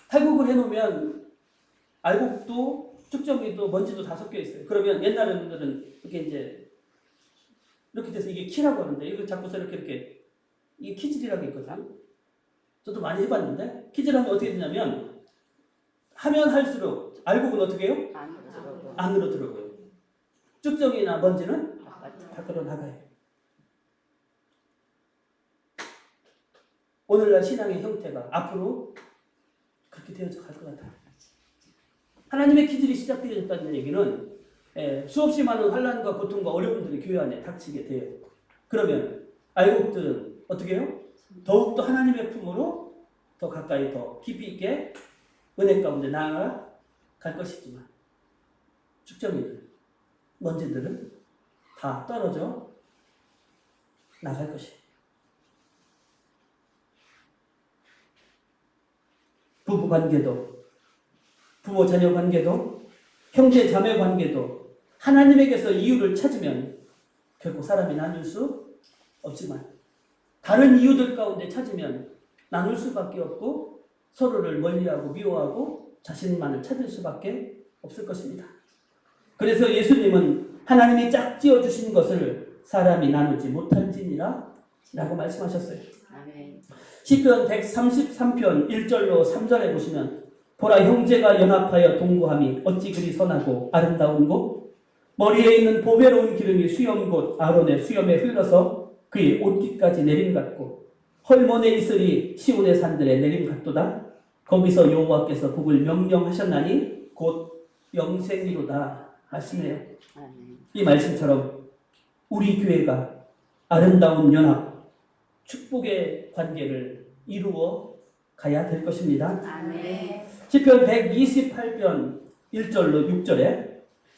탈곡을 해놓으면 알곡도 쭉정이도 먼지도 다 섞여 있어요. 그러면 옛날 분들은 이렇게 이제 이렇게 돼서 이게 키라고 하는데 이거 잡고서 이렇게 이게 키질이라고 있거든요. 저도 많이 해봤는데 키질하면 어떻게 되냐면 하면 할수록 알곡은 어떻게 해요? 안으로 들어가요. 쭉정이나 먼지는 밖으로 나가요. 오늘날 신앙의 형태가 앞으로 그렇게 되어져 갈 것 같아요. 하나님의 기질이 시작되어졌다는 얘기는 수없이 많은 환난과 고통과 어려움들이 교회 안에 닥치게 돼요. 그러면 알곡들은 어떻게 해요? 더욱더 하나님의 품으로 더 가까이 더 깊이 있게 은혜 가운데 나아갈 것이지만 축정이들, 먼지들은 다 떨어져 나갈 것이에요. 부부 관계도, 부모 자녀 관계도, 형제 자매 관계도 하나님에게서 이유를 찾으면 결코 사람이 나눌 수 없지만 다른 이유들 가운데 찾으면 나눌 수밖에 없고 서로를 멀리하고 미워하고 자신만을 찾을 수밖에 없을 것입니다. 그래서 예수님은 하나님이 짝지어 주신 것을 사람이 나누지 못할지니라 라고 말씀하셨어요. 아멘. 시편 133편 1절로 3절에 보시면 보라 형제가 연합하여 동거함이 어찌 그리 선하고 아름다운고 머리에 있는 보배로운 기름이 수염곧 아론의 수염에 흘러서 그의 옷깃까지 내림 같고 헐몬의 이슬이 시온의 산들에 내림 같도다. 거기서 여호와께서 복을 명령하셨나니 곧 영생이로다 하시네요. 이 말씀처럼 우리 교회가 아름다운 연합, 축복의 관계를 이루어 가야 될 것입니다. 아멘. 시편 128편 1절로 6절에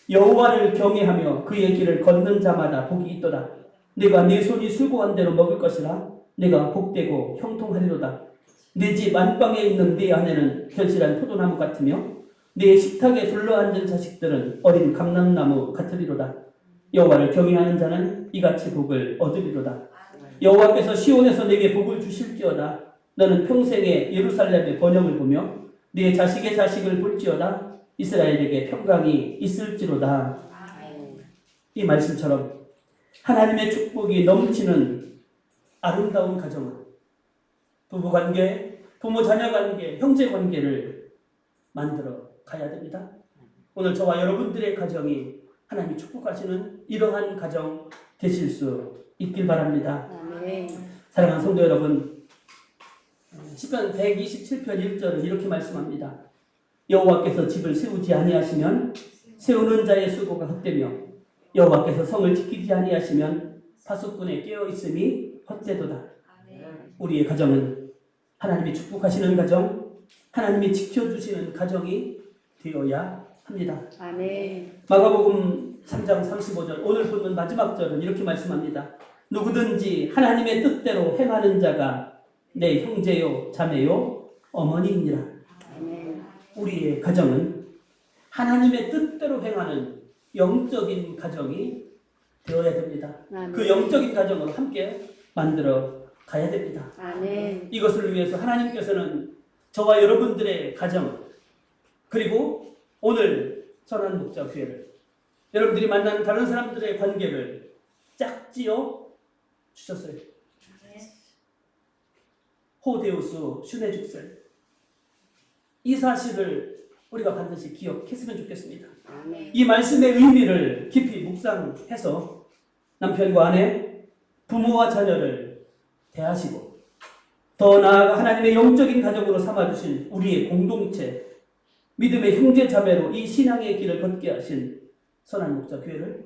여호와를 경외하며 그의 길을 걷는 자마다 복이 있도다. 내가 내 손이 수고한 대로 먹을 것이라. 내가 복되고 형통하리로다. 내 집 안방에 있는 내 아내는 결실한 포도나무 같으며 내 식탁에 둘러앉은 자식들은 어린 감람나무 같으리로다. 여호와를 경외하는 자는 이같이 복을 얻으리로다. 여호와께서 시온에서 내게 복을 주실지어다. 너는 평생에 예루살렘의 번영을 보며 네 자식의 자식을 볼지어다. 이스라엘에게 평강이 있을지로다. 이 말씀처럼 하나님의 축복이 넘치는 아름다운 가정을, 부부관계, 부모자녀관계, 형제관계를 만들어 가야 됩니다. 오늘 저와 여러분들의 가정이 하나님이 축복하시는 이러한 가정 되실 수 있길 바랍니다. 아멘. 사랑하는 성도 여러분, 시편 127편 1절은 이렇게 말씀합니다. 여호와께서 집을 세우지 아니하시면 세우는 자의 수고가 헛되며 여호와께서 성을 지키지 아니하시면 파수꾼의 깨어 있음이 헛되도다. 우리의 가정은 하나님이 축복하시는 가정, 하나님이 지켜주시는 가정이 되어야 합니다. 아멘. 마가복음 3장 35절 오늘 본문 마지막 절은 이렇게 말씀합니다. 누구든지 하나님의 뜻대로 행하는 자가 내 형제요 자매요 어머니이니라. 아멘. 우리의 가정은 하나님의 뜻대로 행하는 영적인 가정이 되어야 됩니다. 아멘. 그 영적인 가정으로 함께 만들어 가야 됩니다. 아멘. 이것을 위해서 하나님께서는 저와 여러분들의 가정 그리고 오늘 선한 목자 교회를 여러분들이 만나는 다른 사람들의 관계를 짝지어 주셨어요. 호데우스 슈네죽셀 이 사실을 우리가 반드시 기억했으면 좋겠습니다. 아멘. 이 말씀의 의미를 깊이 묵상해서 남편과 아내, 부모와 자녀를 대하시고 더 나아가 하나님의 영적인 가정으로 삼아주신 우리의 공동체, 믿음의 형제 자매로 이 신앙의 길을 걷게 하신 선한 목자 교회를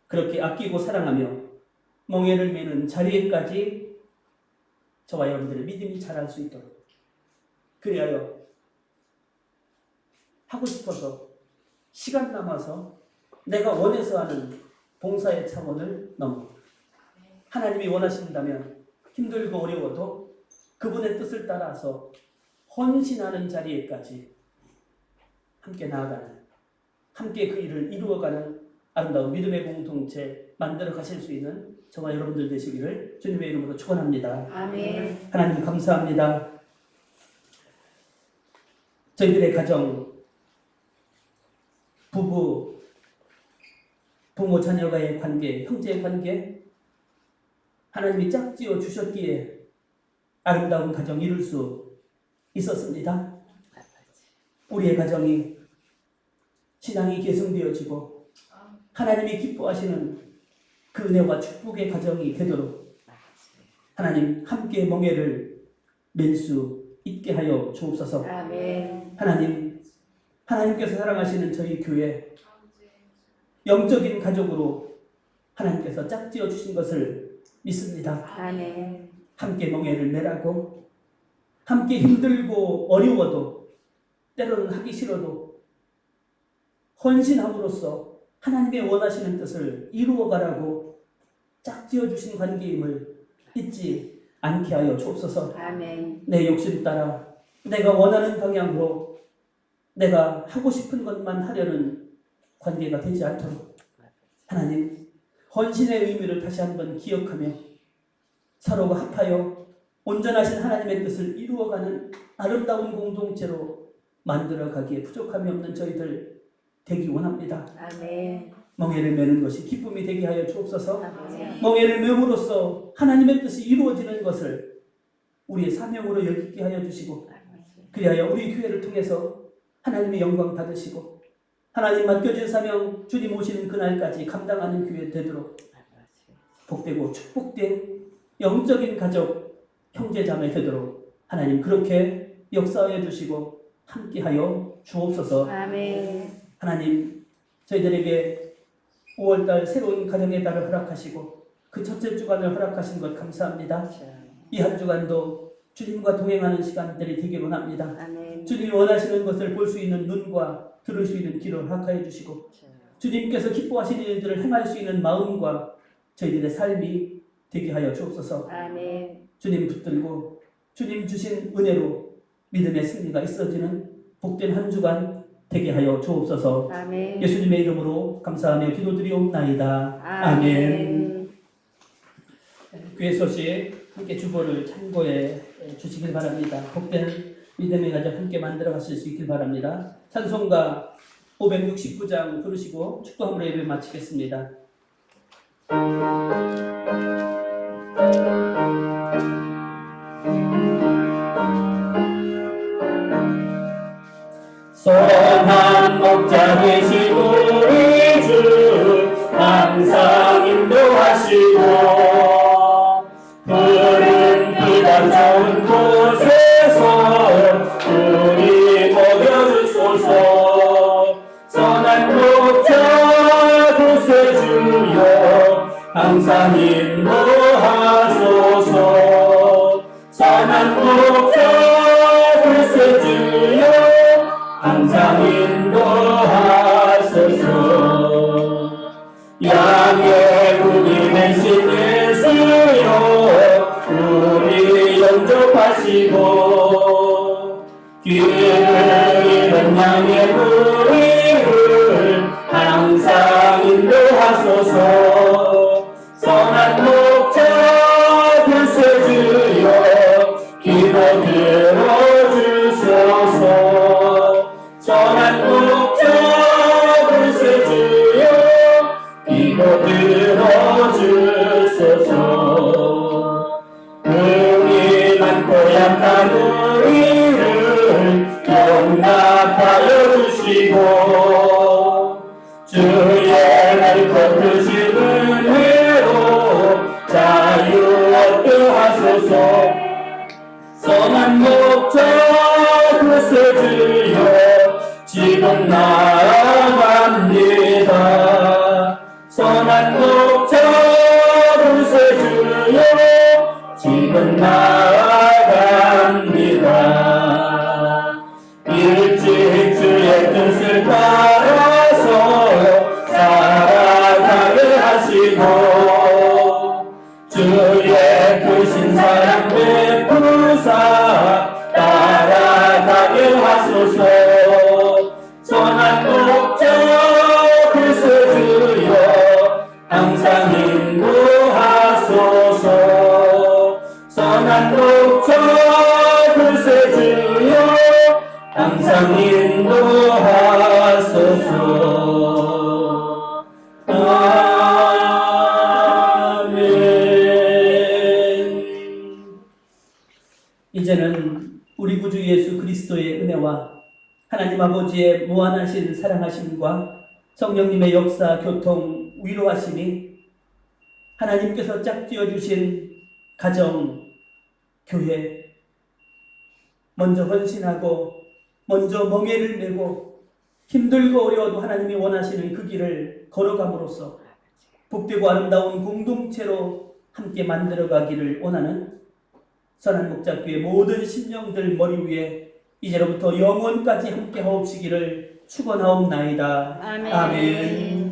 그렇게 아끼고 사랑하며 멍에를 매는 자리에까지 저와 여러분들의 믿음이 자랄 수 있도록 그리하여 하고 싶어서 시간 남아서 내가 원해서 하는 봉사의 차원을 넘어 하나님이 원하신다면 힘들고 어려워도 그분의 뜻을 따라서 헌신하는 자리에까지 함께 나아가는 함께 그 일을 이루어가는 아름다운 믿음의 공동체 만들어 가실 수 있는 저와 여러분들 되시기를 주님의 이름으로 축원합니다. 아멘. 하나님 감사합니다. 저희들의 가정, 부부, 부모 자녀가의 관계, 형제의 관계 하나님이 짝지어 주셨기에 아름다운 가정 이룰 수 있었습니다. 우리의 가정이 신앙이 계승되어지고 하나님이 기뻐하시는 그 은혜와 축복의 가정이 되도록 하나님 함께 멍에를 맬 수 있게 하여 주옵소서. 아멘. 하나님께서 사랑하시는 저희 교회 영적인 가족으로 하나님께서 짝지어 주신 것을 믿습니다. 아멘. 함께 멍에를 매라고 함께 힘들고 어려워도 때로는 하기 싫어도 헌신함으로써 하나님의 원하시는 뜻을 이루어가라고 짝지어 주신 관계임을 잊지 않게 하여 주옵소서. 아멘. 내 욕심 따라 내가 원하는 방향으로 내가 하고 싶은 것만 하려는 관계가 되지 않도록 하나님 헌신의 의미를 다시 한번 기억하며 서로가 합하여 온전하신 하나님의 뜻을 이루어가는 아름다운 공동체로 만들어가기에 부족함이 없는 저희들 되기 원합니다. 아멘. 멍에를 매는 것이 기쁨이 되게 하여 주옵소서. 아멘. 멍에를 매므로써 하나님의 뜻이 이루어지는 것을 우리의 사명으로 여기게 하여 주시고 그리하여 우리 교회를 통해서 하나님의 영광 받으시고 하나님 맡겨진 사명 주님 오시는 그날까지 감당하는 교회 되도록 복되고 축복된 영적인 가족 형제자매 되도록 하나님 그렇게 역사하여 주시고 함께하여 주옵소서. 아멘. 하나님 저희들에게 5월달 새로운 가정의 달을 허락하시고 그 첫째 주간을 허락하신 것 감사합니다. 이 한 주간도 주님과 동행하는 시간들이 되길 원합니다. 아멘. 주님이 원하시는 것을 볼 수 있는 눈과 들을 수 있는 귀를 허락하여 주시고 주님께서 기뻐하시는 일들을 행할 수 있는 마음과 저희들의 삶이 되게 하여 주옵소서. 아멘. 주님 붙들고 주님 주신 은혜로 믿음의 승리가 있어지는 복된 한 주간 되게 하여 주옵소서. 아멘. 예수님의 이름으로 감사하며 기도드리옵나이다. 아멘. 교회 소식 함께 주보를 참고해 주시길 바랍니다. 복된 믿음의 가정 함께 만들어 가실 수 있길 바랍니다. 찬송가 569장 부르시고 축도함으로 예배 마치겠습니다. 선한 목자 되신 우리 주 항상 인도하시고 푸른 비단 좋은 곳에서 우리 먹여주소서. 선한 목자 구세주여 항상 인도 선한 목자 글쎄 주여 항상 인도하소서. 양의 군이 되신 예수여 우리 영접하시고 길을 잃은 양의 우리를 항상 인도하소서. 선한 목자 글쎄 주여 기도 들어주소서. 선한 목자 글쎄 주여 기도 들어주소서. 은이 많고 약한 우리를 용납하여 주시고 주의 넓고 크신 은혜로 자유 얻게 하소서. 선한 목자 글쎄 주여 지금 나아갑니다. 선한 목자 글쎄 주여 지금 나아갑니다. 일찍 주의 뜻을 따라서 살아가게 하시고 주의 크신 사랑 베푸사 따라가게 하소서. 선한 목자 글쎄 주여 항상 인도하소서. 선한 목자 글쎄 주여 항상 인도하소서. 아멘. 이제는 우리 구주 예수 그리스도의 은혜와 하나님 아버지의 무한하신 사랑하심과 성령님의 역사, 교통, 위로하심이 하나님께서 짝지어 주신 가정, 교회, 먼저 헌신하고 먼저 멍에를 메고 힘들고 어려워도 하나님이 원하시는 그 길을 걸어감으로써 복되고 아름다운 공동체로 함께 만들어가기를 원하는 선한 목자교회 모든 심령들 머리 위에 이제로부터 영원까지 함께 하옵시기를 축원하옵나이다. 아멘. 아멘.